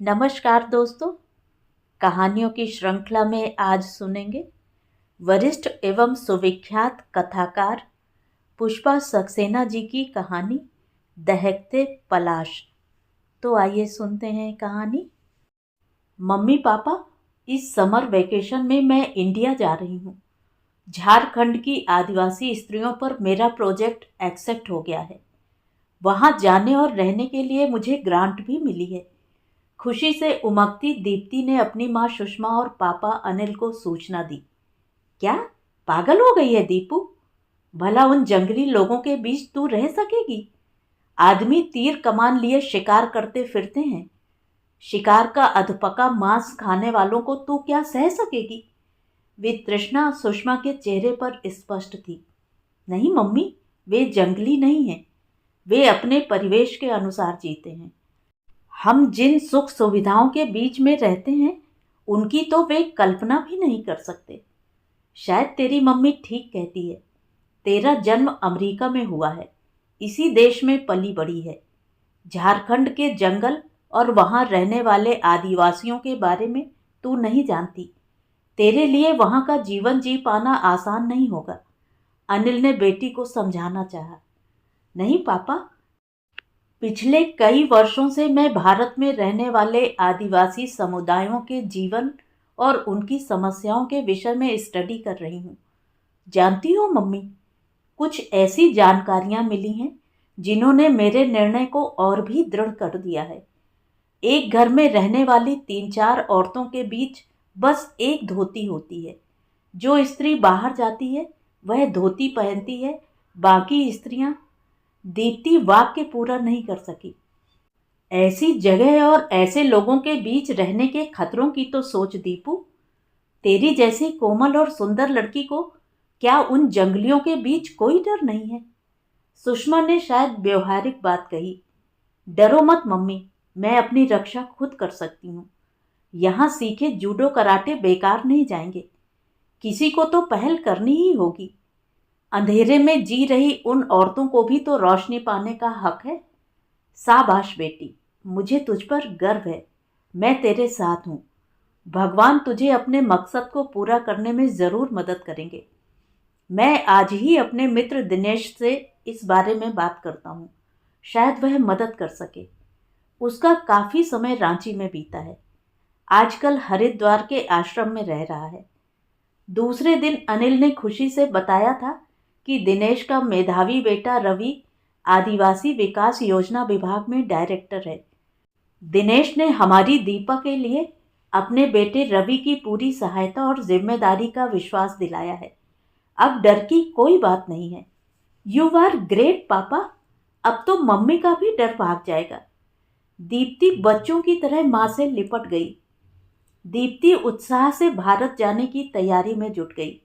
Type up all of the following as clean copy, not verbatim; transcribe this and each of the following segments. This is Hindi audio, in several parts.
नमस्कार दोस्तों। कहानियों की श्रृंखला में आज सुनेंगे वरिष्ठ एवं सुविख्यात कथाकार पुष्पा सक्सेना जी की कहानी दहकते पलाश। तो आइए सुनते हैं कहानी। मम्मी पापा, इस समर वेकेशन में मैं इंडिया जा रही हूँ। झारखंड की आदिवासी स्त्रियों पर मेरा प्रोजेक्ट एक्सेप्ट हो गया है। वहाँ जाने और रहने के लिए मुझे ग्रांट भी मिली है। खुशी से उमगती दीप्ति ने अपनी माँ सुषमा और पापा अनिल को सूचना दी। क्या पागल हो गई है दीपू? भला उन जंगली लोगों के बीच तू रह सकेगी? आदमी तीर कमान लिए शिकार करते फिरते हैं। शिकार का अधपका मांस खाने वालों को तू क्या सह सकेगी? वितृष्णा सुषमा के चेहरे पर स्पष्ट थी। नहीं मम्मी, वे जंगली नहीं हैं। वे अपने परिवेश के अनुसार जीते हैं। हम जिन सुख सुविधाओं के बीच में रहते हैं उनकी तो वे कल्पना भी नहीं कर सकते। शायद तेरी मम्मी ठीक कहती है। तेरा जन्म अमेरिका में हुआ है, इसी देश में पली बड़ी है। झारखंड के जंगल और वहां रहने वाले आदिवासियों के बारे में तू नहीं जानती। तेरे लिए वहां का जीवन जी पाना आसान नहीं होगा। अनिल ने बेटी को समझाना चाहा। नहीं पापा, पिछले कई वर्षों से मैं भारत में रहने वाले आदिवासी समुदायों के जीवन और उनकी समस्याओं के विषय में स्टडी कर रही हूँ। जानती हो मम्मी, कुछ ऐसी जानकारियां मिली हैं जिन्होंने मेरे निर्णय को और भी दृढ़ कर दिया है। एक घर में रहने वाली 3-4 औरतों के बीच बस एक धोती होती है। जो स्त्री बाहर जाती है वह धोती पहनती है, बाकी स्त्रियां। दीप्ति वाक्य पूरा नहीं कर सकी। ऐसी जगह और ऐसे लोगों के बीच रहने के खतरों की तो सोच दीपू। तेरी जैसी कोमल और सुंदर लड़की को क्या उन जंगलियों के बीच कोई डर नहीं है? सुषमा ने शायद व्यवहारिक बात कही। डरो मत मम्मी, मैं अपनी रक्षा खुद कर सकती हूँ। यहाँ सीखे जूडो कराटे बेकार नहीं जाएंगे। किसी को तो पहल करनी ही होगी। अंधेरे में जी रही उन औरतों को भी तो रोशनी पाने का हक है। शाबाश बेटी, मुझे तुझ पर गर्व है। मैं तेरे साथ हूँ। भगवान तुझे अपने मकसद को पूरा करने में ज़रूर मदद करेंगे। मैं आज ही अपने मित्र दिनेश से इस बारे में बात करता हूँ। शायद वह मदद कर सके। उसका काफ़ी समय रांची में बीता है। आजकल हरिद्वार के आश्रम में रह रहा है। दूसरे दिन अनिल ने खुशी से बताया था कि दिनेश का मेधावी बेटा रवि आदिवासी विकास योजना विभाग में डायरेक्टर है। दिनेश ने हमारी दीपा के लिए अपने बेटे रवि की पूरी सहायता और जिम्मेदारी का विश्वास दिलाया है। अब डर की कोई बात नहीं है। यू आर ग्रेट पापा। अब तो मम्मी का भी डर भाग जाएगा। दीप्ति बच्चों की तरह माँ से लिपट गई। दीप्ति उत्साह से भारत जाने की तैयारी में जुट गई।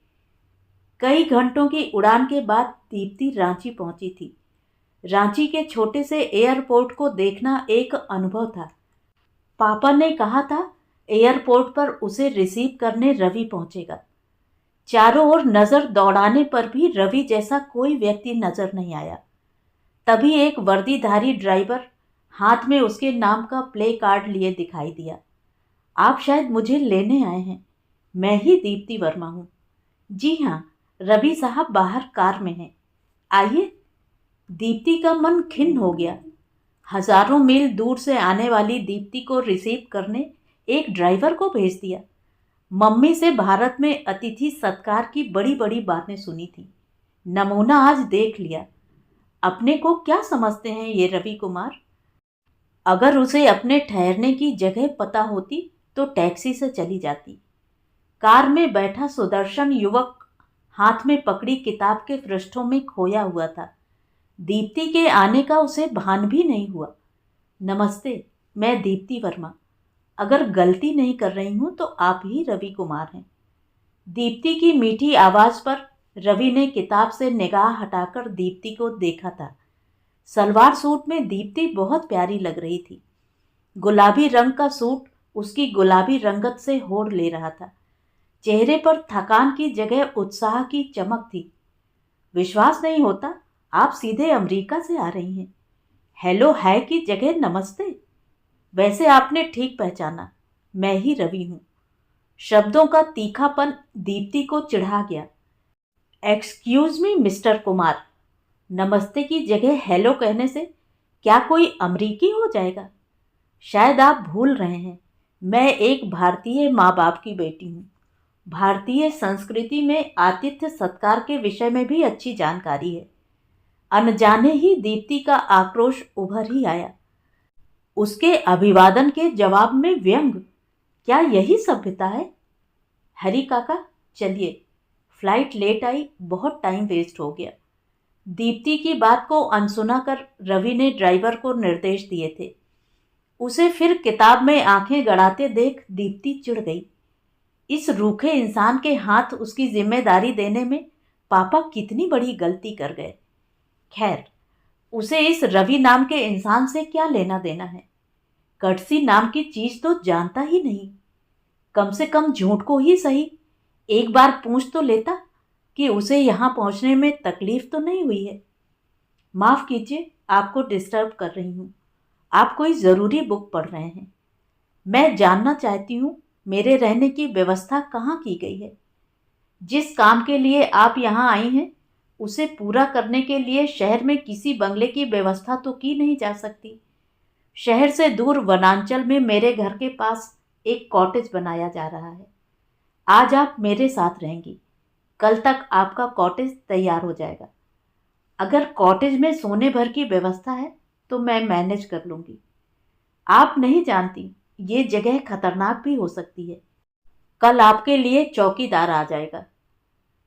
कई घंटों की उड़ान के बाद दीप्ति रांची पहुंची थी। रांची के छोटे से एयरपोर्ट को देखना एक अनुभव था। पापा ने कहा था एयरपोर्ट पर उसे रिसीव करने रवि पहुंचेगा। चारों ओर नजर दौड़ाने पर भी रवि जैसा कोई व्यक्ति नजर नहीं आया। तभी एक वर्दीधारी ड्राइवर हाथ में उसके नाम का प्ले कार्ड लिए दिखाई दिया। आप शायद मुझे लेने आए हैं। मैं ही दीप्ति वर्मा हूँ। जी हाँ, रवि साहब बाहर कार में हैं। आइए। दीप्ति का मन खिन्न हो गया। हजारों मील दूर से आने वाली दीप्ति को रिसीव करने एक ड्राइवर को भेज दिया। मम्मी से भारत में अतिथि सत्कार की बड़ी बड़ी बातें सुनी थी। नमूना आज देख लिया। अपने को क्या समझते हैं ये रवि कुमार? अगर उसे अपने ठहरने की जगह पता होती तो टैक्सी से चली जाती। कार में बैठा सुदर्शन युवक हाथ में पकड़ी किताब के पृष्ठों में खोया हुआ था। दीप्ति के आने का उसे भान भी नहीं हुआ। नमस्ते, मैं दीप्ति वर्मा। अगर गलती नहीं कर रही हूं तो आप ही रवि कुमार हैं। दीप्ति की मीठी आवाज पर रवि ने किताब से निगाह हटाकर दीप्ति को देखा था। सलवार सूट में दीप्ति बहुत प्यारी लग रही थी। गुलाबी रंग का सूट उसकी गुलाबी रंगत से होड़ ले रहा था। चेहरे पर थकान की जगह उत्साह की चमक थी। विश्वास नहीं होता, आप सीधे अमेरिका से आ रही हैं। हेलो है की जगह नमस्ते। वैसे आपने ठीक पहचाना, मैं ही रवि हूं। शब्दों का तीखापन दीप्ति को चिढ़ा गया। एक्सक्यूज मी मिस्टर कुमार, नमस्ते की जगह हेलो कहने से क्या कोई अमरीकी हो जाएगा? शायद आप भूल रहे हैं, मैं एक भारतीय माँ बाप की बेटी हूँ। भारतीय संस्कृति में आतिथ्य सत्कार के विषय में भी अच्छी जानकारी है। अनजाने ही दीप्ति का आक्रोश उभर ही आया। उसके अभिवादन के जवाब में व्यंग, क्या यही सभ्यता है? हरी काका चलिए, फ्लाइट लेट आई, बहुत टाइम वेस्ट हो गया। दीप्ति की बात को अनसुना कर रवि ने ड्राइवर को निर्देश दिए थे। उसे फिर किताब में आंखें गड़ाते देख दीप्ति चिढ़ गई। इस रूखे इंसान के हाथ उसकी जिम्मेदारी देने में पापा कितनी बड़ी गलती कर गए। खैर, उसे इस रवि नाम के इंसान से क्या लेना देना है? कटसी नाम की चीज तो जानता ही नहीं। कम से कम झूठ को ही सही एक बार पूछ तो लेता कि उसे यहां पहुंचने में तकलीफ तो नहीं हुई है। माफ कीजिए, आपको डिस्टर्ब कर रही हूं। आप कोई जरूरी बुक पढ़ रहे हैं? मैं जानना चाहती हूं मेरे रहने की व्यवस्था कहाँ की गई है। जिस काम के लिए आप यहाँ आई हैं उसे पूरा करने के लिए शहर में किसी बंगले की व्यवस्था तो की नहीं जा सकती। शहर से दूर वनांचल में मेरे घर के पास एक कॉटेज बनाया जा रहा है। आज आप मेरे साथ रहेंगी, कल तक आपका कॉटेज तैयार हो जाएगा। अगर कॉटेज में सोने भर की व्यवस्था है तो मैं मैनेज कर लूँगी। आप नहीं जानती, ये जगह खतरनाक भी हो सकती है। कल आपके लिए चौकीदार आ जाएगा।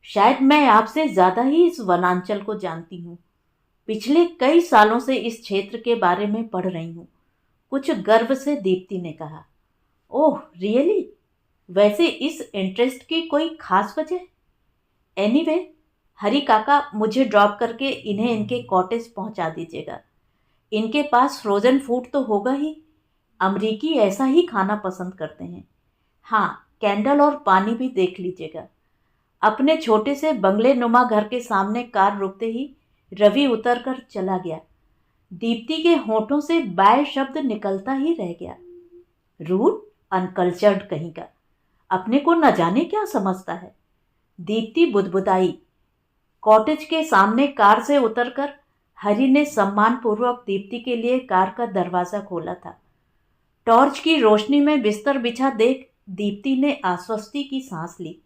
शायद मैं आपसे ज़्यादा ही इस वनांचल को जानती हूँ। पिछले कई सालों से इस क्षेत्र के बारे में पढ़ रही हूँ, कुछ गर्व से दीप्ति ने कहा। Oh really? वैसे इस इंटरेस्ट की कोई खास वजह? एनीवे, हरी काका मुझे ड्रॉप करके इन्हें इनके कॉटेज पहुंचा दीजिएगा। इनके पास फ्रोजन फूड तो होगा ही, अमरीकी ऐसा ही खाना पसंद करते हैं। हाँ, कैंडल और पानी भी देख लीजिएगा। अपने छोटे से बंगले नुमा घर के सामने कार रुकते ही रवि उतरकर चला गया। दीप्ति के होठों से बाय शब्द निकलता ही रह गया। रूड, अनकल्चर्ड कहीं का, अपने को न जाने क्या समझता है। दीप्ति बुदबुदाई। कॉटेज के सामने कार से उतरकर हरि ने सम्मानपूर्वक दीप्ति के लिए कार का दरवाजा खोला था। टॉर्च की रोशनी में बिस्तर बिछा देख दीप्ति ने आश्वस्ति की सांस ली।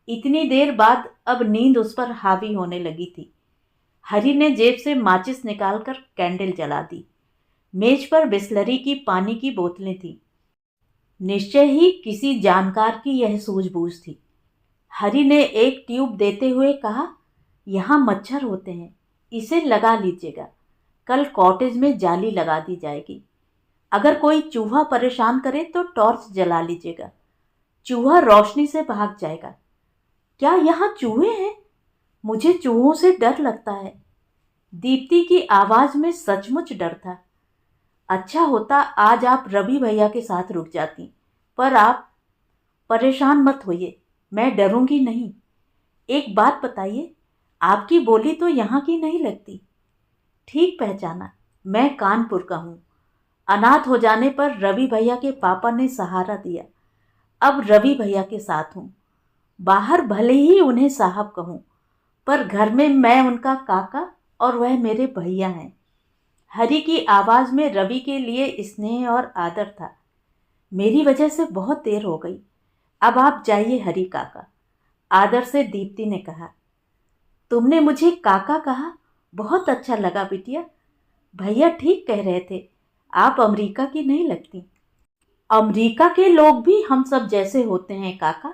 इतनी देर बाद अब नींद उस पर हावी होने लगी थी। हरि ने जेब से माचिस निकालकर कैंडल जला दी। मेज पर बिस्लरी की पानी की बोतलें थीं। निश्चय ही किसी जानकार की यह सूझबूझ थी। हरि ने एक ट्यूब देते हुए कहा, यहाँ मच्छर होते हैं, इसे लगा लीजिएगा। कल कॉटेज में जाली लगा दी जाएगी। अगर कोई चूहा परेशान करे तो टॉर्च जला लीजिएगा, चूहा रोशनी से भाग जाएगा। क्या यहाँ चूहे हैं? मुझे चूहों से डर लगता है। दीप्ति की आवाज में सचमुच डर था। अच्छा होता आज आप रवि भैया के साथ रुक जाती, पर आप परेशान मत होइए, मैं डरूंगी नहीं। एक बात बताइए, आपकी बोली तो यहाँ की नहीं लगती। ठीक पहचाना, मैं कानपुर का हूँ। अनाथ हो जाने पर रवि भैया के पापा ने सहारा दिया। अब रवि भैया के साथ हूँ। बाहर भले ही उन्हें साहब कहूँ, पर घर में मैं उनका काका और वह मेरे भैया हैं। हरि की आवाज़ में रवि के लिए स्नेह और आदर था। मेरी वजह से बहुत देर हो गई, अब आप जाइए हरि काका, आदर से दीप्ति ने कहा। तुमने मुझे काका कहा, बहुत अच्छा लगा बिटिया। भैया ठीक कह रहे थे, आप अमेरिका की नहीं लगती। अमेरिका के लोग भी हम सब जैसे होते हैं काका।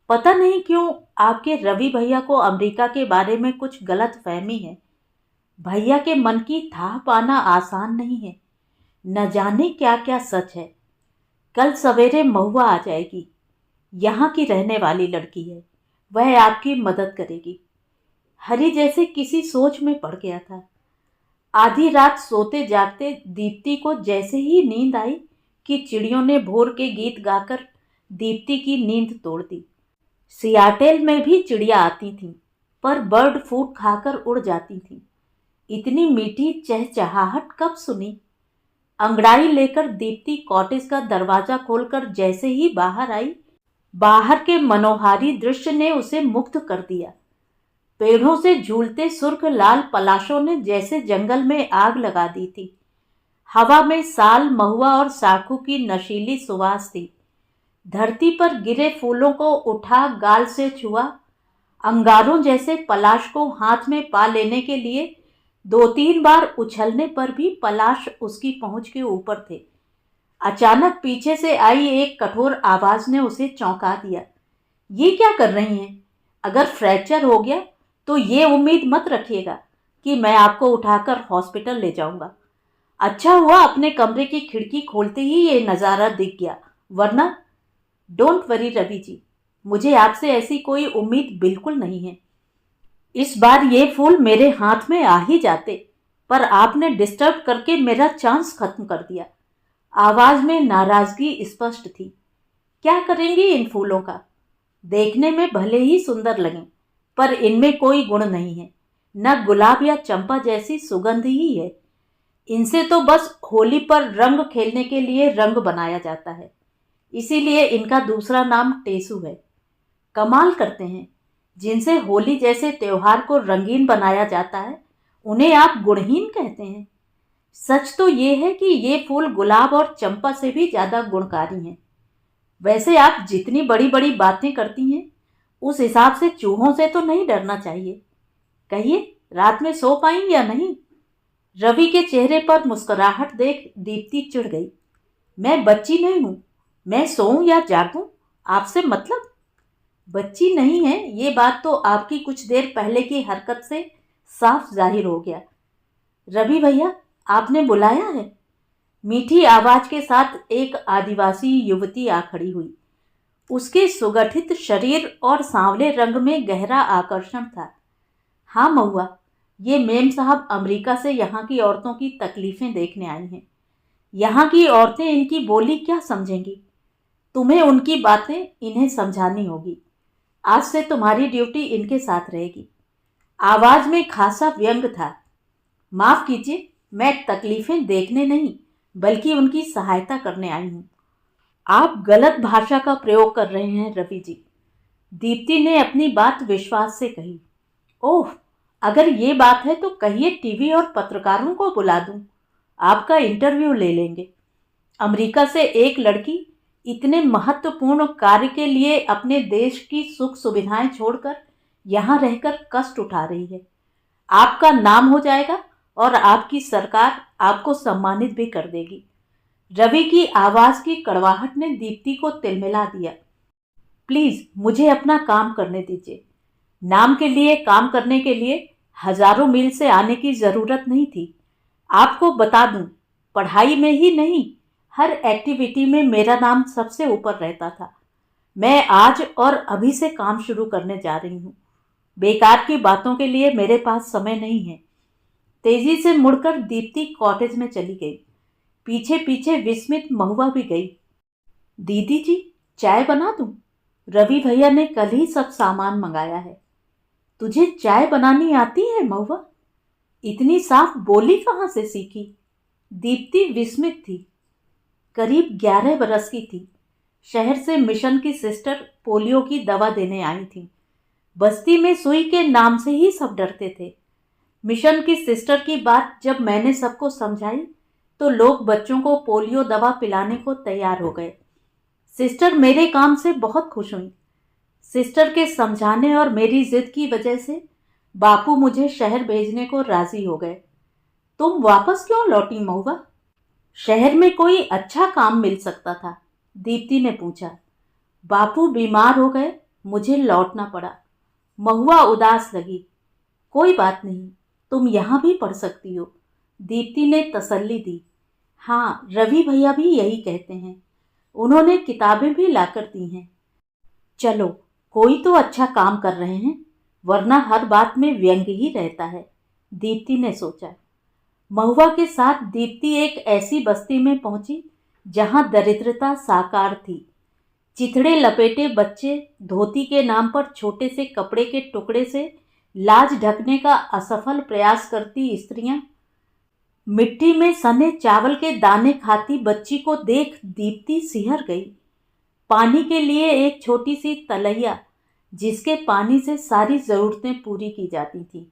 पता नहीं क्यों आपके रवि भैया को अमेरिका के बारे में कुछ गलत फहमी है। भैया के मन की थाह पाना आसान नहीं है। न जाने क्या क्या सच है। कल सवेरे महुआ आ जाएगी, यहाँ की रहने वाली लड़की है, वह आपकी मदद करेगी। हरि जैसे किसी सोच में पड़ गया था। आधी रात सोते जागते दीप्ति को जैसे ही नींद आई कि चिड़ियों ने भोर के गीत गाकर दीप्ति की नींद तोड़ दी। सियाटेल में भी चिड़िया आती थीं, पर बर्ड फूड खाकर उड़ जाती थीं। इतनी मीठी चहचहाहट कब सुनी? अंगड़ाई लेकर दीप्ति कॉटेज का दरवाजा खोलकर जैसे ही बाहर आई, बाहर के मनोहारी दृश्य ने उसे मुग्ध कर दिया। पेड़ों से झूलते सुर्ख लाल पलाशों ने जैसे जंगल में आग लगा दी थी। हवा में साल, महुआ और साखू की नशीली सुवास थी। धरती पर गिरे फूलों को उठा गाल से छुआ। अंगारों जैसे पलाश को हाथ में पा लेने के लिए 2-3 बार उछलने पर भी पलाश उसकी पहुंच के ऊपर थे। अचानक पीछे से आई एक कठोर आवाज ने उसे चौंका दिया। ये क्या कर रही हैं? अगर फ्रैक्चर हो गया तो ये उम्मीद मत रखिएगा कि मैं आपको उठाकर हॉस्पिटल ले जाऊंगा। अच्छा हुआ अपने कमरे की खिड़की खोलते ही ये नज़ारा दिख गया, वरना। डोंट वरी रवि जी, मुझे आपसे ऐसी कोई उम्मीद बिल्कुल नहीं है। इस बार ये फूल मेरे हाथ में आ ही जाते, पर आपने डिस्टर्ब करके मेरा चांस खत्म कर दिया। आवाज में नाराजगी स्पष्ट थी। क्या करेंगी इन फूलों का? देखने में भले ही सुंदर लगें, पर इनमें कोई गुण नहीं है। न गुलाब या चंपा जैसी सुगंध ही है। इनसे तो बस होली पर रंग खेलने के लिए रंग बनाया जाता है, इसीलिए इनका दूसरा नाम टेसू है। कमाल करते हैं, जिनसे होली जैसे त्योहार को रंगीन बनाया जाता है उन्हें आप गुणहीन कहते हैं। सच तो ये है कि ये फूल गुलाब और चंपा से भी ज्यादा गुणकारी हैं। वैसे आप जितनी बड़ी बड़ी बातें करती हैं, उस हिसाब से चूहों से तो नहीं डरना चाहिए। कहिए, रात में सो पाएंगी या नहीं? रवि के चेहरे पर मुस्कुराहट देख दीप्ति चिढ़ गई। मैं बच्ची नहीं हूं, मैं सोऊं या जागूं, आपसे मतलब? बच्ची नहीं है, ये बात तो आपकी कुछ देर पहले की हरकत से साफ जाहिर हो गया। रवि भैया, आपने बुलाया है? मीठी आवाज के साथ एक आदिवासी युवती आ खड़ी हुई। उसके सुगठित शरीर और सांवले रंग में गहरा आकर्षण था। हाँ महुआ, ये मेम साहब अमेरिका से यहाँ की औरतों की तकलीफें देखने आई हैं। यहाँ की औरतें इनकी बोली क्या समझेंगी? तुम्हें उनकी बातें इन्हें समझानी होगी। आज से तुम्हारी ड्यूटी इनके साथ रहेगी। आवाज में खासा व्यंग था। माफ कीजिए, मैं तकलीफें देखने नहीं बल्कि उनकी सहायता करने आई हूँ। आप गलत भाषा का प्रयोग कर रहे हैं रवि जी, दीप्ति ने अपनी बात विश्वास से कही। ओह, अगर ये बात है तो कहिए टीवी और पत्रकारों को बुला दूं, आपका इंटरव्यू ले लेंगे। अमेरिका से एक लड़की इतने महत्वपूर्ण कार्य के लिए अपने देश की सुख सुविधाएं छोड़कर यहाँ रहकर कष्ट उठा रही है। आपका नाम हो जाएगा और आपकी सरकार आपको सम्मानित भी कर देगी। रवि की आवाज की कड़वाहट ने दीप्ति को तिलमिला दिया। प्लीज मुझे अपना काम करने दीजिए। नाम के लिए काम करने के लिए हजारों मील से आने की जरूरत नहीं थी। आपको बता दूं, पढ़ाई में ही नहीं, हर एक्टिविटी में मेरा नाम सबसे ऊपर रहता था। मैं आज और अभी से काम शुरू करने जा रही हूँ। बेकार की बातों के लिए मेरे पास समय नहीं है। तेजी से मुड़कर दीप्ति कॉटेज में चली गई। पीछे पीछे विस्मित महुआ भी गई। दीदी जी, चाय बना दूं? रवि भैया ने कल ही सब सामान मंगाया है। तुझे चाय बनानी आती है महुआ? इतनी साफ बोली कहाँ से सीखी? दीप्ति विस्मित थी। करीब 11 बरस की थी। शहर से मिशन की सिस्टर पोलियो की दवा देने आई थी। बस्ती में सुई के नाम से ही सब डरते थे। मिशन की सिस्टर की बात जब मैंने सबको समझाई तो लोग बच्चों को पोलियो दवा पिलाने को तैयार हो गए। सिस्टर मेरे काम से बहुत खुश हुई। सिस्टर के समझाने और मेरी जिद की वजह से बापू मुझे शहर भेजने को राजी हो गए। तुम वापस क्यों लौटी महुआ? शहर में कोई अच्छा काम मिल सकता था, दीप्ति ने पूछा। बापू बीमार हो गए, मुझे लौटना पड़ा। महुआ उदास लगी। कोई बात नहीं, तुम यहाँ भी पढ़ सकती हो, दीप्ति ने तसल्ली दी। हाँ, रवि भैया भी यही कहते हैं। उन्होंने किताबें भी लाकर दी हैं। चलो, कोई तो अच्छा काम कर रहे हैं, वरना हर बात में व्यंग ही रहता है, दीप्ति ने सोचा। महुआ के साथ दीप्ति एक ऐसी बस्ती में पहुंची जहां दरिद्रता साकार थी। चिथड़े लपेटे बच्चे, धोती के नाम पर छोटे से कपड़े के टुकड़े से लाज ढकने का असफल प्रयास करती स्त्रियां, मिट्टी में सने चावल के दाने खाती बच्ची को देख दीप्ति सिहर गई। पानी के लिए एक छोटी सी तलैया जिसके पानी से सारी जरूरतें पूरी की जाती थी।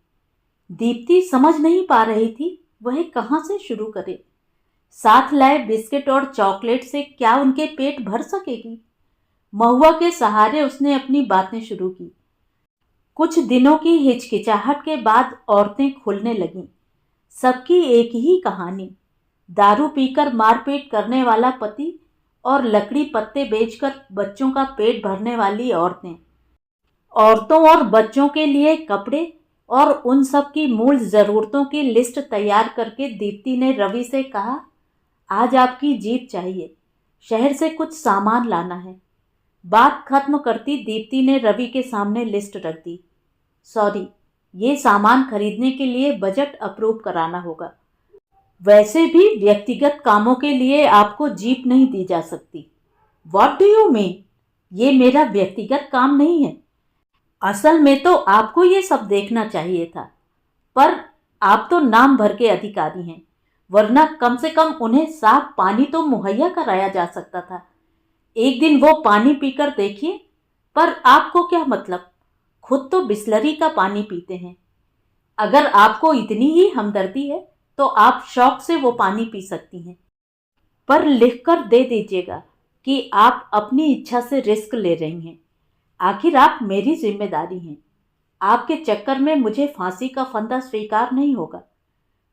दीप्ति समझ नहीं पा रही थी वह कहाँ से शुरू करे। साथ लाए बिस्किट और चॉकलेट से क्या उनके पेट भर सकेगी? महुआ के सहारे उसने अपनी बातें शुरू की। कुछ दिनों की हिचकिचाहट के बाद औरतें खुलने लगीं। सबकी एक ही कहानी, दारू पीकर मारपीट करने वाला पति और लकड़ी पत्ते बेचकर बच्चों का पेट भरने वाली औरतें। औरतों और बच्चों के लिए कपड़े और उन सब की मूल ज़रूरतों की लिस्ट तैयार करके दीप्ति ने रवि से कहा, आज आपकी जीप चाहिए, शहर से कुछ सामान लाना है। बात खत्म करती दीप्ति ने रवि के सामने लिस्ट रख दी। सॉरी, ये सामान खरीदने के लिए बजट अप्रूव कराना होगा। वैसे भी व्यक्तिगत कामों के लिए आपको जीप नहीं दी जा सकती। What do you mean? ये मेरा व्यक्तिगत काम नहीं है। असल में तो आपको ये सब देखना चाहिए था, पर आप तो नाम भर के अधिकारी हैं, वरना कम से कम उन्हें साफ पानी तो मुहैया कराया जा सकता था। एक दिन वो पानी पीकर देखिए। पर आपको क्या मतलब, खुद तो बिस्लरी का पानी पीते हैं। अगर आपको इतनी ही हमदर्दी है तो आप शौक से वो पानी पी सकती हैं, पर लिखकर दे दीजिएगा कि आप अपनी इच्छा से रिस्क ले रही हैं। आखिर आप मेरी जिम्मेदारी हैं। आपके चक्कर में मुझे फांसी का फंदा स्वीकार नहीं होगा।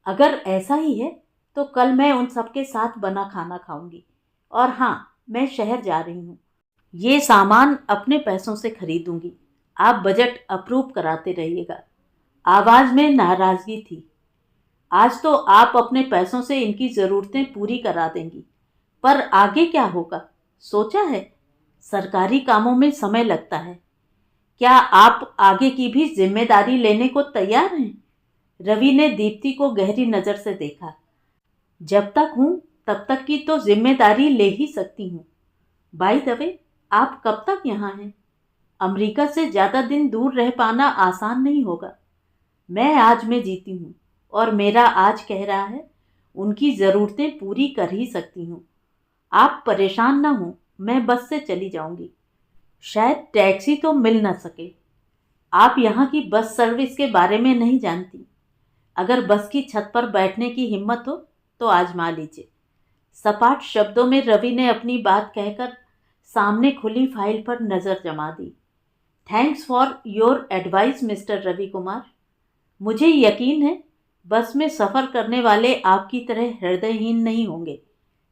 अगर ऐसा ही है तो कल मैं उन सबके साथ बना खाना खाऊंगी। और हाँ, मैं शहर जा रही हूँ। ये सामान अपने पैसों से खरीदूंगी। आप बजट अप्रूव कराते रहिएगा। आवाज़ में नाराज़गी थी। आज तो आप अपने पैसों से इनकी ज़रूरतें पूरी करा देंगी, पर आगे क्या होगा सोचा है? सरकारी कामों में समय लगता है। क्या आप आगे की भी जिम्मेदारी लेने को तैयार हैं? रवि ने दीप्ति को गहरी नज़र से देखा। जब तक हूँ तब तक की तो जिम्मेदारी ले ही सकती हूँ। बाय द वे, आप कब तक यहाँ हैं? अमेरिका से ज़्यादा दिन दूर रह पाना आसान नहीं होगा। मैं आज में जीती हूँ और मेरा आज कह रहा है उनकी ज़रूरतें पूरी कर ही सकती हूँ। आप परेशान ना हो, मैं बस से चली जाऊंगी। शायद टैक्सी तो मिल ना सके। आप यहाँ की बस सर्विस के बारे में नहीं जानती। अगर बस की छत पर बैठने की हिम्मत हो तो आजमा लीजिए। सपाट शब्दों में रवि ने अपनी बात कहकर सामने खुली फाइल पर नज़र जमा दी। Thanks for your advice mister Ravi Kumar. मुझे यकीन है बस में सफ़र करने वाले आपकी तरह हृदयहीन नहीं होंगे।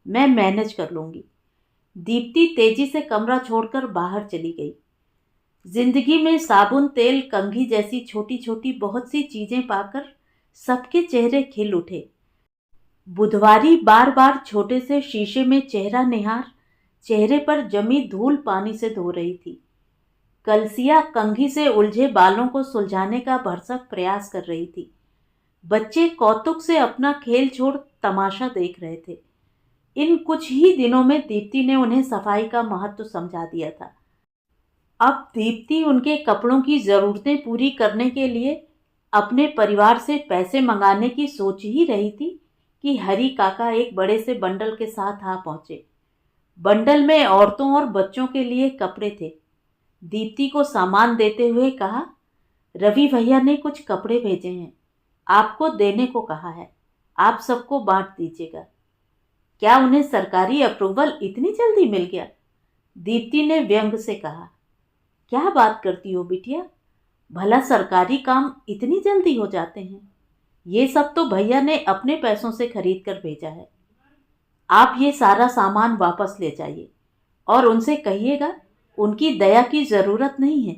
मैं मैनेज कर लूँगी। दीप्ति तेजी से कमरा छोड़कर बाहर चली गई। जिंदगी में साबुन, तेल, कंघी जैसी छोटी छोटी बहुत सी चीज़ें पाकर सबके चेहरे खिल उठे। बुधवारी बार बार छोटे से शीशे में चेहरा निहार चेहरे पर जमी धूल पानी से धो रही थी। कलसिया कंघी से उलझे बालों को सुलझाने का भरसक प्रयास कर रही थी। बच्चे कौतुक से अपना खेल छोड़ तमाशा देख रहे थे। इन कुछ ही दिनों में दीप्ति ने उन्हें सफाई का महत्व समझा दिया था। अब दीप्ति उनके कपड़ों की ज़रूरतें पूरी करने के लिए अपने परिवार से पैसे मंगाने की सोच ही रही थी कि हरी काका एक बड़े से बंडल के साथ आ पहुंचे। बंडल में औरतों और बच्चों के लिए कपड़े थे। दीप्ति को सामान देते हुए कहा, रवि भैया ने कुछ कपड़े भेजे हैं, आपको देने को कहा है, आप सबको बांट दीजिएगा। क्या उन्हें सरकारी अप्रूवल इतनी जल्दी मिल गया? दीप्ति ने व्यंग से कहा। क्या बात करती हो बिटिया, भला सरकारी काम इतनी जल्दी हो जाते हैं? ये सब तो भैया ने अपने पैसों से खरीद कर भेजा है। आप ये सारा सामान वापस ले जाइए और उनसे कहिएगा उनकी दया की ज़रूरत नहीं है।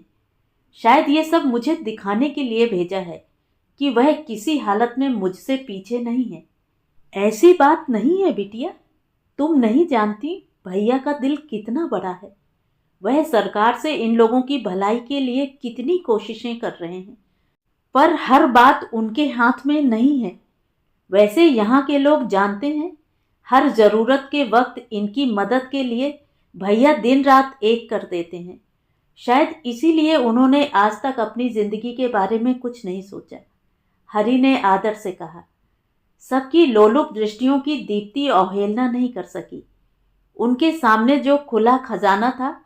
शायद ये सब मुझे दिखाने के लिए भेजा है कि वह किसी हालत में मुझसे पीछे नहीं है। ऐसी बात नहीं है बिटिया, तुम नहीं जानती भैया का दिल कितना बड़ा है। वह सरकार से इन लोगों की भलाई के लिए कितनी कोशिशें कर रहे हैं, पर हर बात उनके हाथ में नहीं है। वैसे यहाँ के लोग जानते हैं, हर ज़रूरत के वक्त इनकी मदद के लिए भैया दिन रात एक कर देते हैं। शायद इसीलिए उन्होंने आज तक अपनी ज़िंदगी के बारे में कुछ नहीं सोचा। हरी ने आदर से कहा। सबकी लोलुप दृष्टियों की दीप्ति अवहेलना नहीं कर सकी। उनके सामने जो खुला खजाना था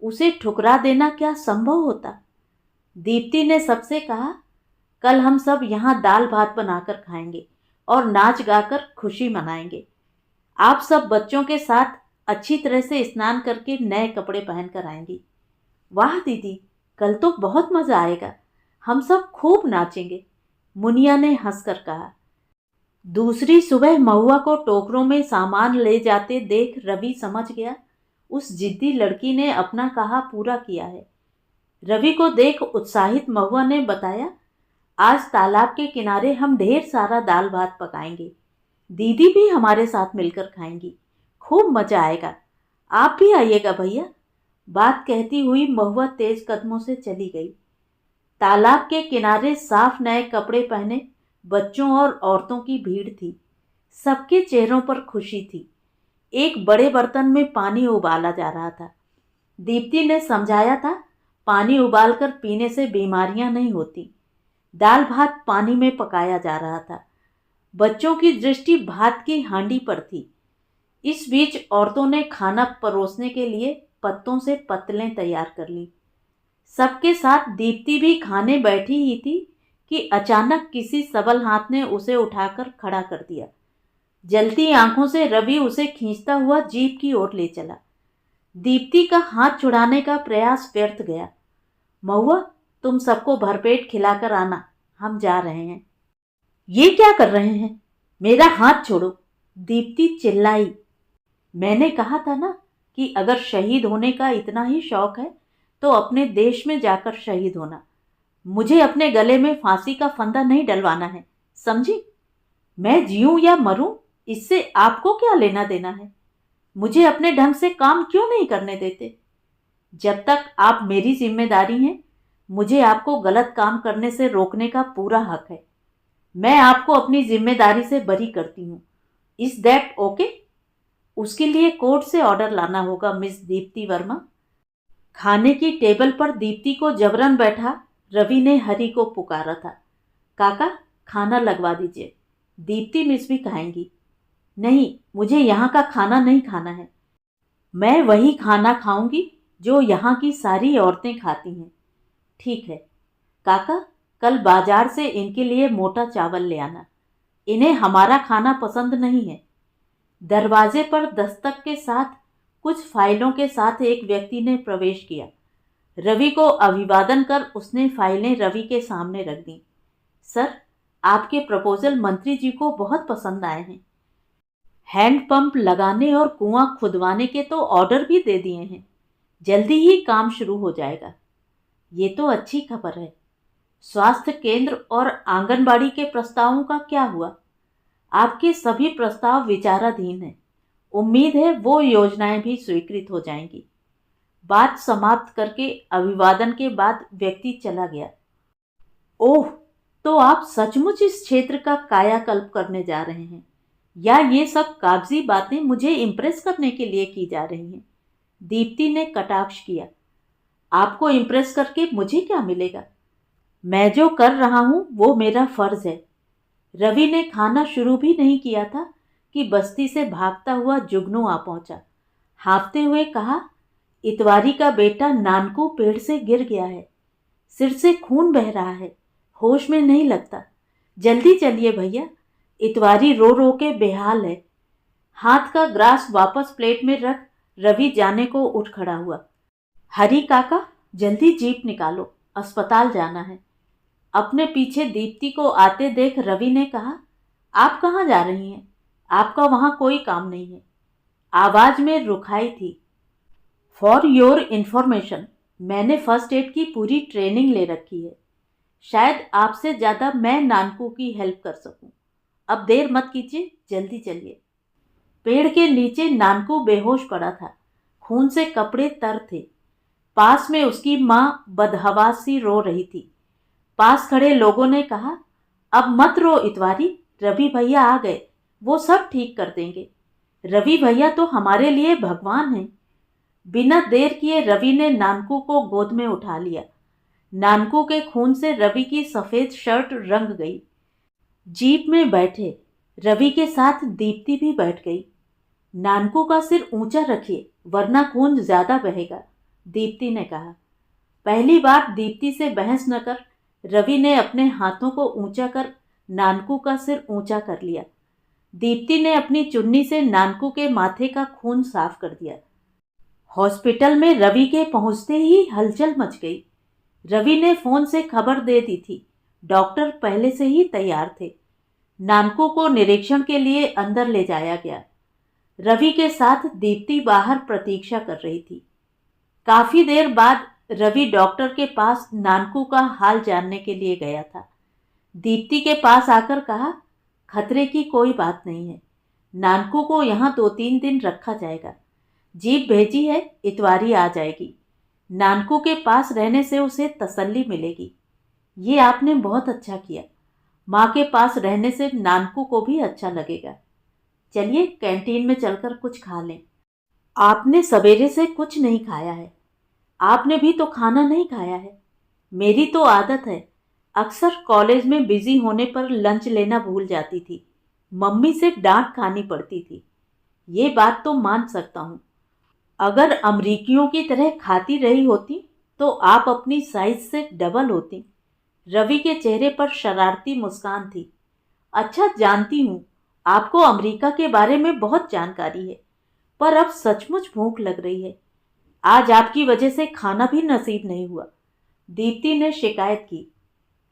उसे ठुकरा देना क्या संभव होता। दीप्ति ने सबसे कहा, कल हम सब यहाँ दाल भात बनाकर खाएंगे और नाच गाकर खुशी मनाएंगे। आप सब बच्चों के साथ अच्छी तरह से स्नान करके नए कपड़े पहनकर आएंगी। वाह दीदी, कल तो बहुत मजा आएगा, हम सब खूब नाचेंगे, मुनिया ने हंसकर कहा। दूसरी सुबह महुआ को टोकरों में सामान ले जाते देख रवि समझ गया उस जिद्दी लड़की ने अपना कहा पूरा किया है। रवि को देख उत्साहित महुआ ने बताया, आज तालाब के किनारे हम ढेर सारा दाल भात पकाएंगे, दीदी भी हमारे साथ मिलकर खाएंगी, खूब मजा आएगा, आप भी आइएगा भैया। बात कहती हुई महुआ तेज कदमों से चली गई। तालाब के किनारे साफ नए कपड़े पहने बच्चों और औरतों की भीड़ थी। सबके चेहरों पर खुशी थी। एक बड़े बर्तन में पानी उबाला जा रहा था। दीप्ति ने समझाया था, पानी उबालकर पीने से बीमारियां नहीं होती। दाल भात पानी में पकाया जा रहा था। बच्चों की दृष्टि भात की हांडी पर थी। इस बीच औरतों ने खाना परोसने के लिए पत्तों से पतलें तैयार कर ली। सबके साथ दीप्ति भी खाने बैठी ही थी कि अचानक किसी सबल हाथ ने उसे उठाकर खड़ा कर दिया। जलती आंखों से रवि उसे खींचता हुआ जीप की ओर ले चला। दीप्ति का हाथ छुड़ाने का प्रयास व्यर्थ गया। महुआ, तुम सबको भरपेट खिलाकर आना, हम जा रहे हैं। ये क्या कर रहे हैं? मेरा हाथ छोड़ो, दीप्ति चिल्लाई। मैंने कहा था ना कि अगर शहीद होने का इतना ही शौक है तो अपने देश में जाकर शहीद होना। मुझे अपने गले में फांसी का फंदा नहीं डलवाना है, समझी? मैं जीऊं या मरूं, इससे आपको क्या लेना देना है? मुझे अपने ढंग से काम क्यों नहीं करने देते? जब तक आप मेरी जिम्मेदारी हैं, मुझे आपको गलत काम करने से रोकने का पूरा हक है। मैं आपको अपनी जिम्मेदारी से बरी करती हूँ। Is that okay? उसके लिए कोर्ट से ऑर्डर लाना होगा मिस दीप्ति वर्मा। खाने की टेबल पर दीप्ति को जबरन बैठा रवि ने हरि को पुकारा था। काका, खाना लगवा दीजिए, दीप्ति मिस भी खाएंगी। नहीं, मुझे यहाँ का खाना नहीं खाना है। मैं वही खाना खाऊंगी जो यहाँ की सारी औरतें खाती हैं। ठीक है काका, कल बाजार से इनके लिए मोटा चावल ले आना। इन्हें हमारा खाना पसंद नहीं है। दरवाजे पर दस्तक के साथ कुछ फाइलों के साथ एक व्यक्ति ने प्रवेश किया। रवि को अभिवादन कर उसने फाइलें रवि के सामने रख दी। सर, आपके प्रपोजल मंत्री जी को बहुत पसंद आए हैं। हैंडपंप लगाने और कुआं खुदवाने के तो ऑर्डर भी दे दिए हैं। जल्दी ही काम शुरू हो जाएगा। ये तो अच्छी खबर है। स्वास्थ्य केंद्र और आंगनबाड़ी के प्रस्तावों का क्या हुआ? आपके सभी प्रस्ताव विचाराधीन हैं। उम्मीद है वो योजनाएं भी स्वीकृत हो जाएंगी। बात समाप्त करके अभिवादन के बाद व्यक्ति चला गया। ओह, तो आप सचमुच इस क्षेत्र का कायाकल्प करने जा रहे हैं, या ये सब कागजी बातें मुझे इम्प्रेस करने के लिए की जा रही हैं? दीप्ति ने कटाक्ष किया। आपको इम्प्रेस करके मुझे क्या मिलेगा? मैं जो कर रहा हूं वो मेरा फर्ज है। रवि ने खाना शुरू भी नहीं किया था कि बस्ती से भागता हुआ जुगनू आ पहुंचा। हांफते हुए कहा, इतवारी का बेटा नानकू पेड़ से गिर गया है, सिर से खून बह रहा है, होश में नहीं लगता। जल्दी चलिए भैया, इतवारी रो रो के बेहाल है। हाथ का ग्रास वापस प्लेट में रख रवि जाने को उठ खड़ा हुआ। हरी काका, जल्दी जीप निकालो, अस्पताल जाना है। अपने पीछे दीप्ति को आते देख रवि ने कहा, आप कहाँ जा रही हैं? आपका वहाँ कोई काम नहीं है। आवाज में रुखाई थी। फॉर योर इंफॉर्मेशन, मैंने फर्स्ट एड की पूरी ट्रेनिंग ले रखी है। शायद आपसे ज़्यादा मैं नानकू की हेल्प कर सकूं। अब देर मत कीजिए, जल्दी चलिए। पेड़ के नीचे नानकू बेहोश पड़ा था। खून से कपड़े तर थे। पास में उसकी माँ बदहवास सी रो रही थी। पास खड़े लोगों ने कहा, अब मत रो इतवारी, रवि भैया आ गए, वो सब ठीक कर देंगे। रवि भैया तो हमारे लिए भगवान हैं। बिना देर किए रवि ने नानकू को गोद में उठा लिया। नानकू के खून से रवि की सफ़ेद शर्ट रंग गई। जीप में बैठे रवि के साथ दीप्ति भी बैठ गई। नानकू का सिर ऊंचा रखिए वरना खून ज्यादा बहेगा, दीप्ति ने कहा। पहली बार दीप्ति से बहस न कर रवि ने अपने हाथों को ऊंचा कर नानकू का सिर ऊंचा कर लिया। दीप्ति ने अपनी चुन्नी से नानकू के माथे का खून साफ कर दिया। हॉस्पिटल में रवि के पहुंचते ही हलचल मच गई। रवि ने फोन से खबर दे दी थी। डॉक्टर पहले से ही तैयार थे। नानकू को निरीक्षण के लिए अंदर ले जाया गया। रवि के साथ दीप्ति बाहर प्रतीक्षा कर रही थी। काफी देर बाद रवि डॉक्टर के पास नानकू का हाल जानने के लिए गया था। दीप्ति के पास आकर कहा, खतरे की कोई बात नहीं है। नानकू को यहाँ 2-3 दिन रखा जाएगा। जीप भेजी है, इतवारी आ जाएगी। नानकू के पास रहने से उसे तसल्ली मिलेगी। ये आपने बहुत अच्छा किया। माँ के पास रहने से नानकू को भी अच्छा लगेगा। चलिए कैंटीन में चलकर कुछ खा लें। आपने सवेरे से कुछ नहीं खाया है। आपने भी तो खाना नहीं खाया है। मेरी तो आदत है, अक्सर कॉलेज में बिजी होने पर लंच लेना भूल जाती थी। मम्मी से डांट खानी पड़ती थी। ये बात तो मान सकता हूँ। अगर अमरीकियों की तरह खाती रही होती तो आप अपनी साइज से डबल होती। रवि के चेहरे पर शरारती मुस्कान थी। अच्छा, जानती हूँ आपको अमेरिका के बारे में बहुत जानकारी है, पर अब सचमुच भूख लग रही है। आज आपकी वजह से खाना भी नसीब नहीं हुआ, दीप्ति ने शिकायत की।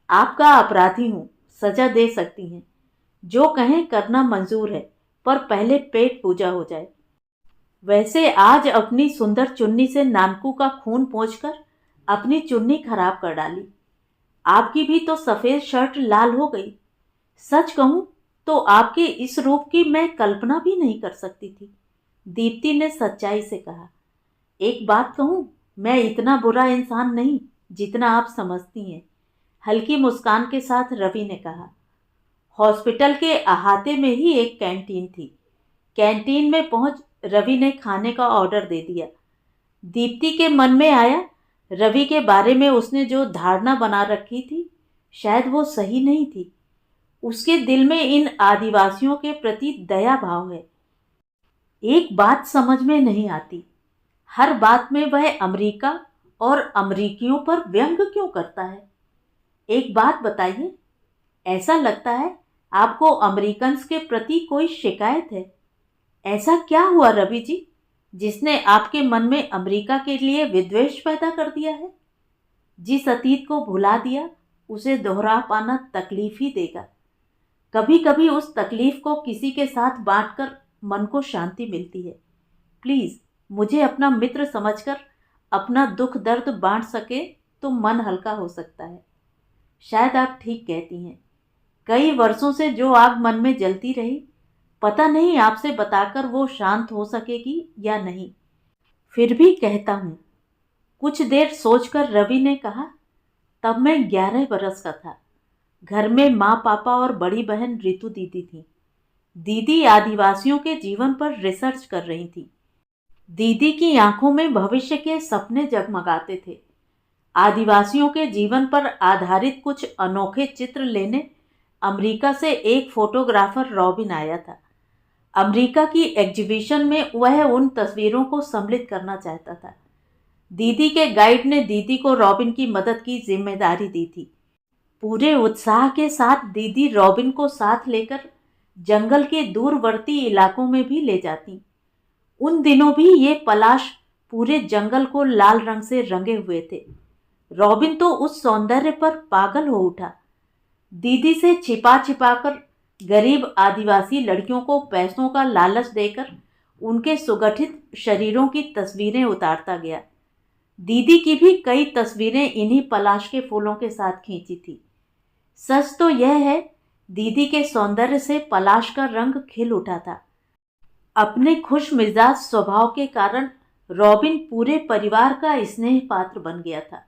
आपका अपराधी हूँ, सजा दे सकती हैं। जो कहें करना मंजूर है, पर पहले पेट पूजा हो जाए। वैसे आज अपनी सुंदर चुन्नी से नानकू का खून पोंछकर अपनी चुन्नी खराब कर डाली। आपकी भी तो सफेद शर्ट लाल हो गई। सच कहूं तो आपके इस रूप की मैं कल्पना भी नहीं कर सकती थी, दीप्ति ने सच्चाई से कहा। एक बात कहूं, मैं इतना बुरा इंसान नहीं जितना आप समझती हैं, हल्की मुस्कान के साथ रवि ने कहा। हॉस्पिटल के अहाते में ही एक कैंटीन थी। कैंटीन में पहुंच रवि ने खाने का ऑर्डर दे दिया। दीप्ति के मन में आया, रवि के बारे में उसने जो धारणा बना रखी थी शायद वो सही नहीं थी। उसके दिल में इन आदिवासियों के प्रति दया भाव है। एक बात समझ में नहीं आती, हर बात में वह अमेरिका और अमरीकियों पर व्यंग क्यों करता है। एक बात बताइए, ऐसा लगता है आपको अमेरिकन्स के प्रति कोई शिकायत है। ऐसा क्या हुआ रवि जी, जिसने आपके मन में अमेरिका के लिए विद्वेष पैदा कर दिया है। जिस अतीत को भुला दिया उसे दोहरा पाना तकलीफ ही देगा। कभी कभी उस तकलीफ को किसी के साथ बांटकर मन को शांति मिलती है। प्लीज मुझे अपना मित्र समझकर अपना दुख दर्द बांट सके तो मन हल्का हो सकता है। शायद आप ठीक कहती हैं। कई वर्षों से जो आग मन में जलती रही, पता नहीं आपसे बताकर वो शांत हो सकेगी या नहीं। फिर भी कहता हूँ। कुछ देर सोचकर रवि ने कहा, तब मैं 11 बरस का था। घर में माँ पापा और बड़ी बहन रितु दीदी थी। दीदी आदिवासियों के जीवन पर रिसर्च कर रही थी। दीदी की आंखों में भविष्य के सपने जगमगाते थे। आदिवासियों के जीवन पर आधारित कुछ अनोखे चित्र लेने अमेरिका से एक फोटोग्राफर रॉबिन आया था। अमेरिका की एग्जीबिशन में वह उन तस्वीरों को सम्मिलित करना चाहता था। दीदी के गाइड ने दीदी को रॉबिन की मदद की जिम्मेदारी दी थी। पूरे उत्साह के साथ दीदी रॉबिन को साथ लेकर जंगल के दूरवर्ती इलाकों में भी ले जाती। उन दिनों भी ये पलाश पूरे जंगल को लाल रंग से रंगे हुए थे। रॉबिन तो उस सौंदर्य पर पागल हो उठा। दीदी से छिपा छिपाकर गरीब आदिवासी लड़कियों को पैसों का लालच देकर उनके सुगठित शरीरों की तस्वीरें उतारता गया। दीदी की भी कई तस्वीरें इन्हीं पलाश के फूलों के साथ खींची थी। सच तो यह है, दीदी के सौंदर्य से पलाश का रंग खिल उठा था। अपने खुश मिजाज स्वभाव के कारण रॉबिन पूरे परिवार का स्नेह पात्र बन गया था।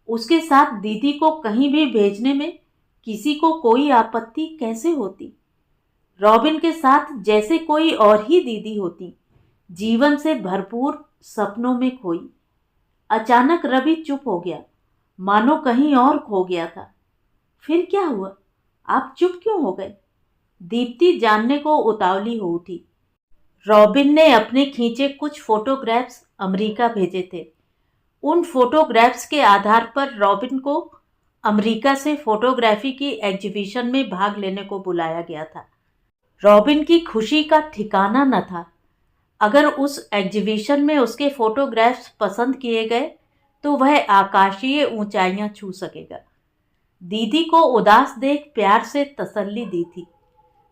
उसके साथ दीदी को कहीं भी भेजने में किसी को कोई आपत्ति कैसे होती। रॉबिन के साथ जैसे कोई और ही दीदी होती, जीवन से भरपूर, सपनों में खोई। अचानक रवि चुप हो गया, मानो कहीं और खो गया था। फिर क्या हुआ? आप चुप क्यों हो गए? दीप्ति जानने को उतावली हो उठी। रॉबिन ने अपने खींचे कुछ फोटोग्राफ्स अमेरिका भेजे थे। उन फोटोग्राफ्स के आधार पर रॉबिन को अमेरिका से फोटोग्राफी की एग्जीबिशन में भाग लेने को बुलाया गया था। रॉबिन की खुशी का ठिकाना न था। अगर उस एग्जीबिशन में उसके फोटोग्राफ्स पसंद किए गए तो वह आकाशीय ऊंचाइयां छू सकेगा। दीदी को उदास देख प्यार से तसल्ली दी थी।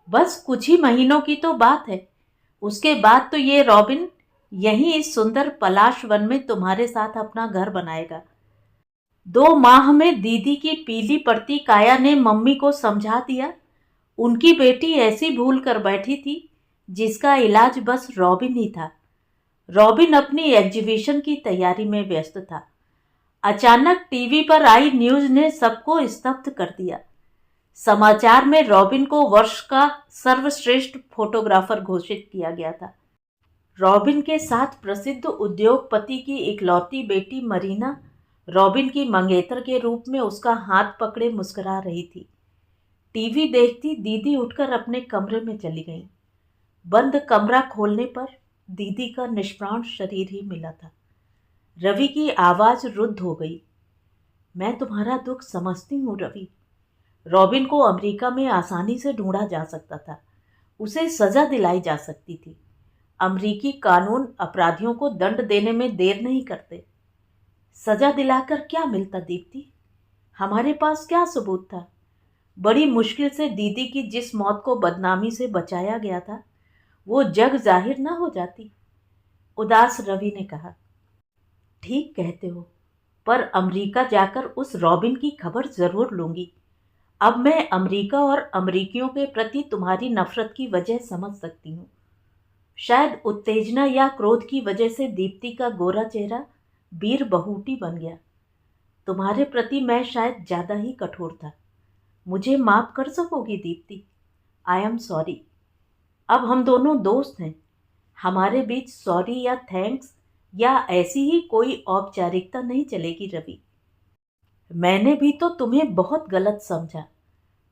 बस कुछ ही महीनों की तो बात है, उसके बाद तो ये रॉबिन यहीं इस सुंदर पलाश वन में तुम्हारे साथ अपना घर बनाएगा। 2 माह में दीदी की पीली पड़ती काया ने मम्मी को समझा दिया। उनकी बेटी ऐसी भूल कर बैठी थी जिसका इलाज बस रॉबिन ही था। रॉबिन अपनी एग्जीबिशन की तैयारी में व्यस्त था। अचानक टीवी पर आई न्यूज ने सबको स्तब्ध कर दिया। समाचार में रॉबिन को वर्ष का सर्वश्रेष्ठ फोटोग्राफर घोषित किया गया था। रॉबिन के साथ प्रसिद्ध उद्योगपति की इकलौती बेटी मरीना रॉबिन की मंगेतर के रूप में उसका हाथ पकड़े मुस्कुरा रही थी। टीवी देखती दीदी उठकर अपने कमरे में चली गई। बंद कमरा खोलने पर दीदी का निष्प्राण शरीर ही मिला था। रवि की आवाज रुद्ध हो गई। मैं तुम्हारा दुख समझती हूँ रवि। रॉबिन को अमेरिका में आसानी से ढूंढा जा सकता था, उसे सजा दिलाई जा सकती थी। अमेरिकी कानून अपराधियों को दंड देने में देर नहीं करते। सजा दिलाकर क्या मिलता दीप्ति? हमारे पास क्या सबूत था? बड़ी मुश्किल से दीदी की जिस मौत को बदनामी से बचाया गया था वो जग जाहिर ना हो जाती। उदास रवि ने कहा। ठीक कहते हो, पर अमेरिका जाकर उस रॉबिन की खबर जरूर लूंगी। अब मैं अमेरिका और अमेरिकियों के प्रति तुम्हारी नफरत की वजह समझ सकती हूँ। शायद उत्तेजना या क्रोध की वजह से दीप्ति का गोरा चेहरा वीर बहूटी बन गया। तुम्हारे प्रति मैं शायद ज्यादा ही कठोर था। मुझे माफ कर सकोगी दीप्ति? I am sorry. अब हम दोनों दोस्त हैं। हमारे बीच सॉरी या थैंक्स या ऐसी ही कोई औपचारिकता नहीं चलेगी रवि। मैंने भी तो तुम्हें बहुत गलत समझा,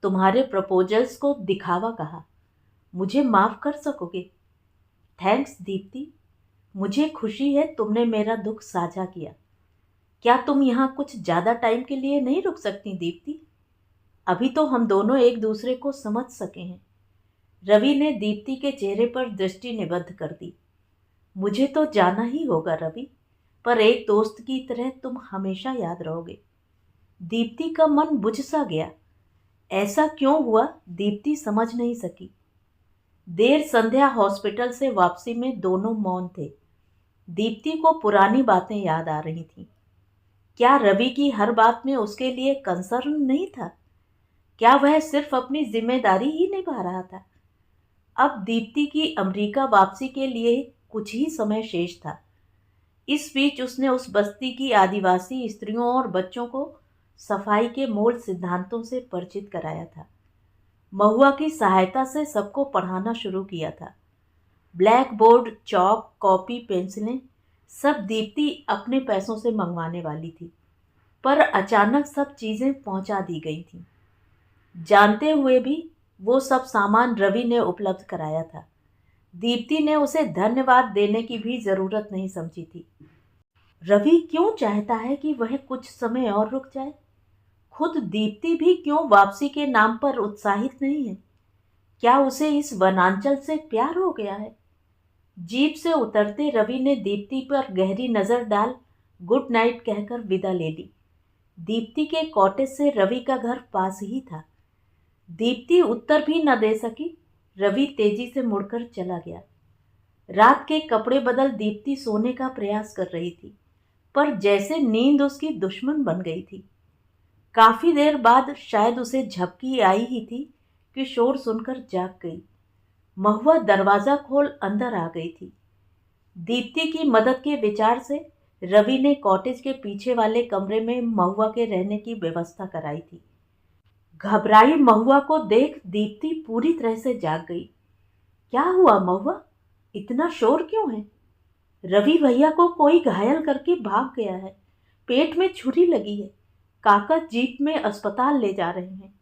तुम्हारे प्रपोजल्स को दिखावा कहा। मुझे माफ कर सकोगे? थैंक्स दीप्ति। मुझे खुशी है तुमने मेरा दुख साझा किया। क्या तुम यहाँ कुछ ज़्यादा टाइम के लिए नहीं रुक सकती दीप्ति? अभी तो हम दोनों एक दूसरे को समझ सके हैं। रवि ने दीप्ति के चेहरे पर दृष्टि निबद्ध कर दी। मुझे तो जाना ही होगा रवि, पर एक दोस्त की तरह तुम हमेशा याद रहोगे। दीप्ति का मन बुझ सा गया। ऐसा क्यों हुआ दीप्ति समझ नहीं सकी। देर संध्या हॉस्पिटल से वापसी में दोनों मौन थे। दीप्ति को पुरानी बातें याद आ रही थीं। क्या रवि की हर बात में उसके लिए कंसर्न नहीं था? क्या वह सिर्फ अपनी जिम्मेदारी ही निभा रहा था? अब दीप्ति की अमेरिका वापसी के लिए कुछ ही समय शेष था। इस बीच उसने उस बस्ती की आदिवासी स्त्रियों और बच्चों को सफाई के मूल सिद्धांतों से परिचित कराया था। महुआ की सहायता से सबको पढ़ाना शुरू किया था। ब्लैक बोर्ड, चॉक, कॉपी, पेंसिलें सब दीप्ति अपने पैसों से मंगवाने वाली थी, पर अचानक सब चीज़ें पहुंचा दी गई थीं। जानते हुए भी वो सब सामान रवि ने उपलब्ध कराया था। दीप्ति ने उसे धन्यवाद देने की भी ज़रूरत नहीं समझी थी। रवि क्यों चाहता है कि वह कुछ समय और रुक जाए? खुद दीप्ति भी क्यों वापसी के नाम पर उत्साहित नहीं है? क्या उसे इस वनांचल से प्यार हो गया है? जीप से उतरते रवि ने दीप्ति पर गहरी नज़र डाल गुड नाइट कहकर विदा ले ली। दीप्ति के कॉटेज से रवि का घर पास ही था। दीप्ति उत्तर भी न दे सकी। रवि तेजी से मुड़कर चला गया। रात के कपड़े बदल दीप्ति सोने का प्रयास कर रही थी, पर जैसे नींद उसकी दुश्मन बन गई थी। काफी देर बाद शायद उसे झपकी आई ही थी कि शोर सुनकर जाग गई। महुआ दरवाजा खोल अंदर आ गई थी। दीप्ति की मदद के विचार से रवि ने कॉटेज के पीछे वाले कमरे में महुआ के रहने की व्यवस्था कराई थी। घबराई महुआ को देख दीप्ति पूरी तरह से जाग गई। क्या हुआ महुआ? इतना शोर क्यों है? रवि भैया को कोई घायल करके भाग गया है। पेट में छुरी लगी है। काका जीप में अस्पताल ले जा रहे हैं।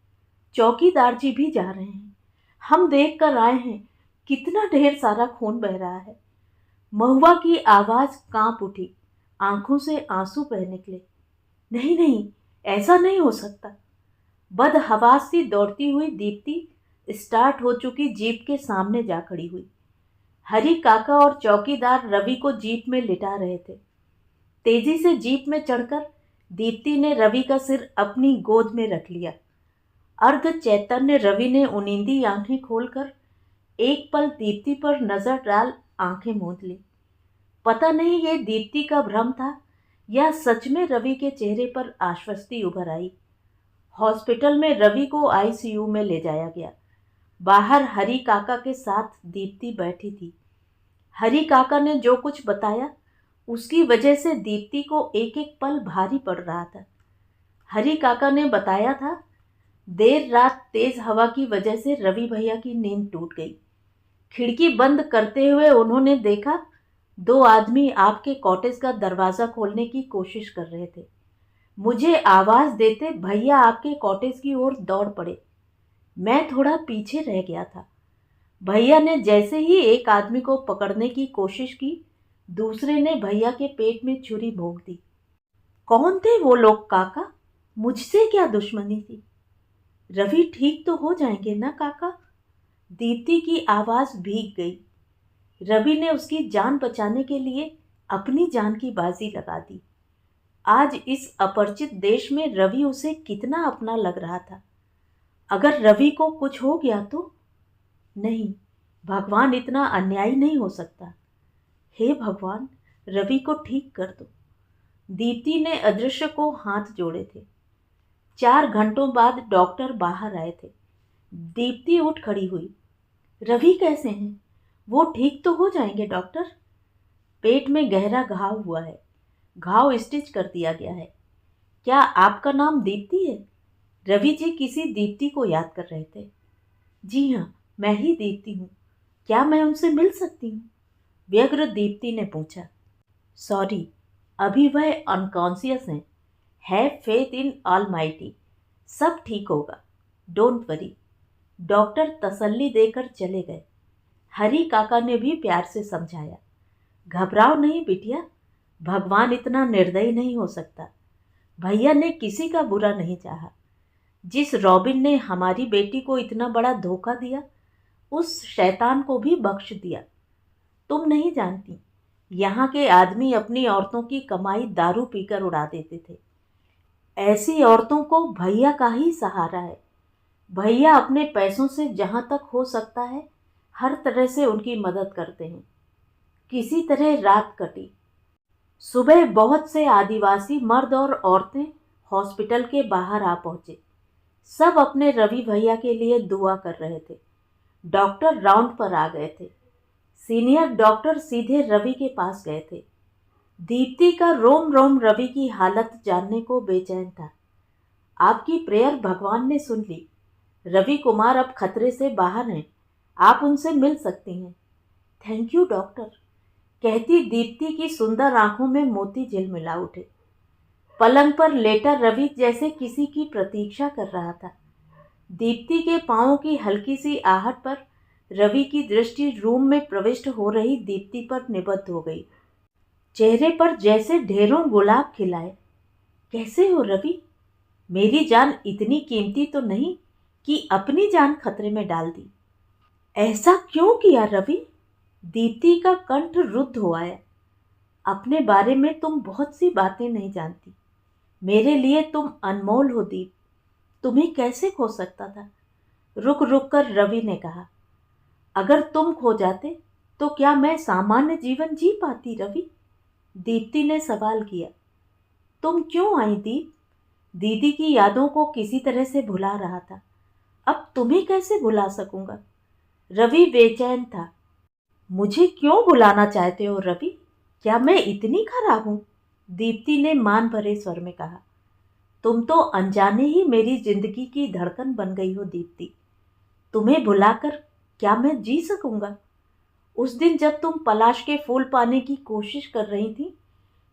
चौकीदार जी भी जा रहे हैं। हम देख कर आए हैं, कितना ढेर सारा खून बह रहा है। महुआ की आवाज कांप उठी, आंखों से आंसू बह निकले। नहीं नहीं, ऐसा नहीं हो सकता। बदहवास सी दौड़ती हुई दीप्ति स्टार्ट हो चुकी जीप के सामने जा खड़ी हुई। हरी काका और चौकीदार रवि को जीप में लिटा रहे थे। तेजी से जीप में चढ़कर दीप्ति ने रवि का सिर अपनी गोद में रख लिया। अर्ध चैतन्य रवि ने उनींदी आंखें खोलकर एक पल दीप्ति पर नजर डाल आंखें मूंद ली। पता नहीं ये दीप्ति का भ्रम था या सच में रवि के चेहरे पर आश्वस्ति उभर आई। हॉस्पिटल में रवि को आईसीयू में ले जाया गया। बाहर हरी काका के साथ दीप्ति बैठी थी। हरी काका ने जो कुछ बताया उसकी वजह से दीप्ति को एक एक पल भारी पड़ रहा था। हरी काका ने बताया था, देर रात तेज हवा की वजह से रवि भैया की नींद टूट गई। खिड़की बंद करते हुए उन्होंने देखा 2 आदमी आपके कॉटेज का दरवाजा खोलने की कोशिश कर रहे थे। मुझे आवाज देते भैया आपके कॉटेज की ओर दौड़ पड़े। मैं थोड़ा पीछे रह गया था। भैया ने जैसे ही एक आदमी को पकड़ने की कोशिश की, दूसरे ने भैया के पेट में छुरी भोंक दी। कौन थे वो लोग काका? मुझसे क्या दुश्मनी थी? रवि ठीक तो हो जाएंगे ना काका? दीप्ति की आवाज भीग गई। रवि ने उसकी जान बचाने के लिए अपनी जान की बाजी लगा दी। आज इस अपरिचित देश में रवि उसे कितना अपना लग रहा था। अगर रवि को कुछ हो गया तो? नहीं, भगवान इतना अन्यायी नहीं हो सकता। हे भगवान, रवि को ठीक कर दो। दीप्ति ने अदृश्य को हाथ जोड़े थे। 4 घंटों बाद डॉक्टर बाहर आए थे। दीप्ति उठ खड़ी हुई। रवि कैसे हैं? वो ठीक तो हो जाएंगे डॉक्टर? पेट में गहरा घाव हुआ है, घाव स्टिच कर दिया गया है। क्या आपका नाम दीप्ति है? रवि जी किसी दीप्ति को याद कर रहे थे। जी हाँ, मैं ही दीप्ति हूँ। क्या मैं उनसे मिल सकती हूँ? व्यग्र दीप्ति ने पूछा। सॉरी, अभी वह अनकॉन्शियस हैं। हैव फेथ इन ऑलमाइटी, सब ठीक होगा, डोंट वरी। डॉक्टर तसल्ली देकर चले गए। हरी काका ने भी प्यार से समझाया, घबराओ नहीं बिटिया, भगवान इतना निर्दयी नहीं हो सकता। भैया ने किसी का बुरा नहीं चाहा। जिस रॉबिन ने हमारी बेटी को इतना बड़ा धोखा दिया, उस शैतान को भी बख्श दिया। तुम नहीं जानती, यहाँ के आदमी अपनी औरतों की कमाई दारू पीकर उड़ा देते थे। ऐसी औरतों को भैया का ही सहारा है। भैया अपने पैसों से जहाँ तक हो सकता है हर तरह से उनकी मदद करते हैं। किसी तरह रात कटी। सुबह बहुत से आदिवासी मर्द और औरतें हॉस्पिटल के बाहर आ पहुंचे। सब अपने रवि भैया के लिए दुआ कर रहे थे। डॉक्टर राउंड पर आ गए थे। सीनियर डॉक्टर सीधे रवि के पास गए थे। दीप्ति का रोम रोम रवि की हालत जानने को बेचैन था। आपकी प्रेयर भगवान ने सुन ली। रवि कुमार अब खतरे से बाहर हैं, आप उनसे मिल सकती हैं। थैंक यू डॉक्टर, कहती दीप्ति की सुंदर आंखों में मोती झिलमिला उठे। पलंग पर लेटा रवि जैसे किसी की प्रतीक्षा कर रहा था। दीप्ति के पांवों की हल्की सी आहट पर रवि की दृष्टि रूम में प्रविष्ट हो रही दीप्ति पर निबद्ध हो गई। चेहरे पर जैसे ढेरों गुलाब खिलाए। कैसे हो रवि? मेरी जान इतनी कीमती तो नहीं कि अपनी जान खतरे में डाल दी। ऐसा क्यों किया रवि? दीप्ति का कंठ रुद्ध हो आया। अपने बारे में तुम बहुत सी बातें नहीं जानती। मेरे लिए तुम अनमोल हो दीप। तुम्हें कैसे खो सकता था? रुक रुक कर रवि ने कहा, अगर तुम खो जाते तो क्या मैं सामान्य जीवन जी पाती रवि? दीप्ति ने सवाल किया। तुम क्यों आई दीप? दीदी की यादों को किसी तरह से भुला रहा था। अब तुम्हें कैसे भुला सकूंगा? रवि बेचैन था। मुझे क्यों भुलाना चाहते हो रवि? क्या मैं इतनी खराब हूं? दीप्ति ने मान भरे स्वर में कहा। तुम तो अनजाने ही मेरी जिंदगी की धड़कन बन गई हो दीप्ति। तुम्हें भुलाकर क्या मैं जी सकूंगा? उस दिन जब तुम पलाश के फूल पाने की कोशिश कर रही थी,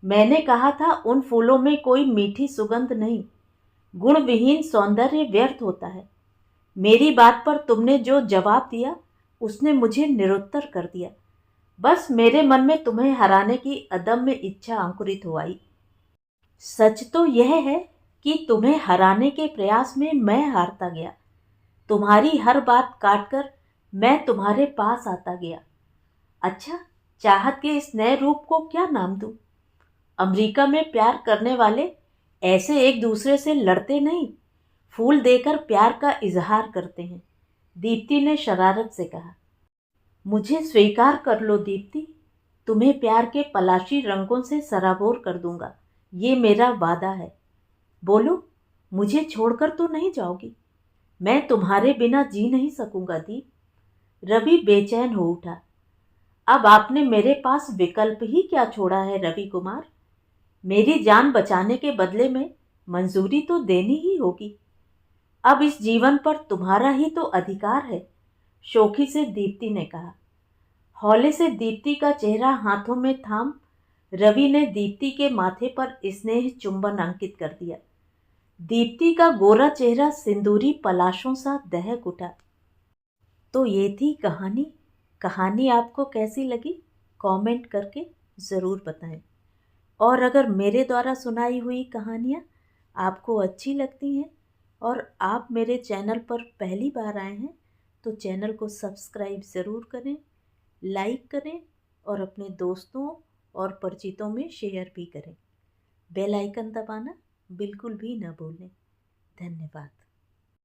मैंने कहा था उन फूलों में कोई मीठी सुगंध नहीं, गुण विहीन सौंदर्य व्यर्थ होता है। मेरी बात पर तुमने जो जवाब दिया उसने मुझे निरुत्तर कर दिया। बस मेरे मन में तुम्हें हराने की अदम्य इच्छा अंकुरित हो आई। सच तो यह है कि तुम्हें हराने के प्रयास में मैं हारता गया। तुम्हारी हर बात काटकर मैं तुम्हारे पास आता गया। अच्छा, चाहत के इस नए रूप को क्या नाम दूं? अमेरिका में प्यार करने वाले ऐसे एक दूसरे से लड़ते नहीं, फूल देकर प्यार का इजहार करते हैं। दीप्ति ने शरारत से कहा। मुझे स्वीकार कर लो दीप्ति, तुम्हें प्यार के पलाशी रंगों से सराबोर कर दूंगा, ये मेरा वादा है। बोलो, मुझे छोड़कर तो नहीं जाओगी? मैं तुम्हारे बिना जी नहीं सकूंगा दीप। रवि बेचैन हो उठा। अब आपने मेरे पास विकल्प ही क्या छोड़ा है रवि कुमार? मेरी जान बचाने के बदले में मंजूरी तो देनी ही होगी। अब इस जीवन पर तुम्हारा ही तो अधिकार है, शोखी से दीप्ति ने कहा। हौले से दीप्ति का चेहरा हाथों में थाम रवि ने दीप्ति के माथे पर स्नेह चुंबन अंकित कर दिया। दीप्ति का गोरा चेहरा सिंदूरी पलाशों सा दहक उठा। तो ये थी कहानी। कहानी आपको कैसी लगी कमेंट करके ज़रूर बताएं। और अगर मेरे द्वारा सुनाई हुई कहानियाँ आपको अच्छी लगती हैं और आप मेरे चैनल पर पहली बार आए हैं तो चैनल को सब्सक्राइब ज़रूर करें, लाइक करें और अपने दोस्तों और परिचितों में शेयर भी करें। बेल आइकन दबाना बिल्कुल भी ना भूलें। धन्यवाद।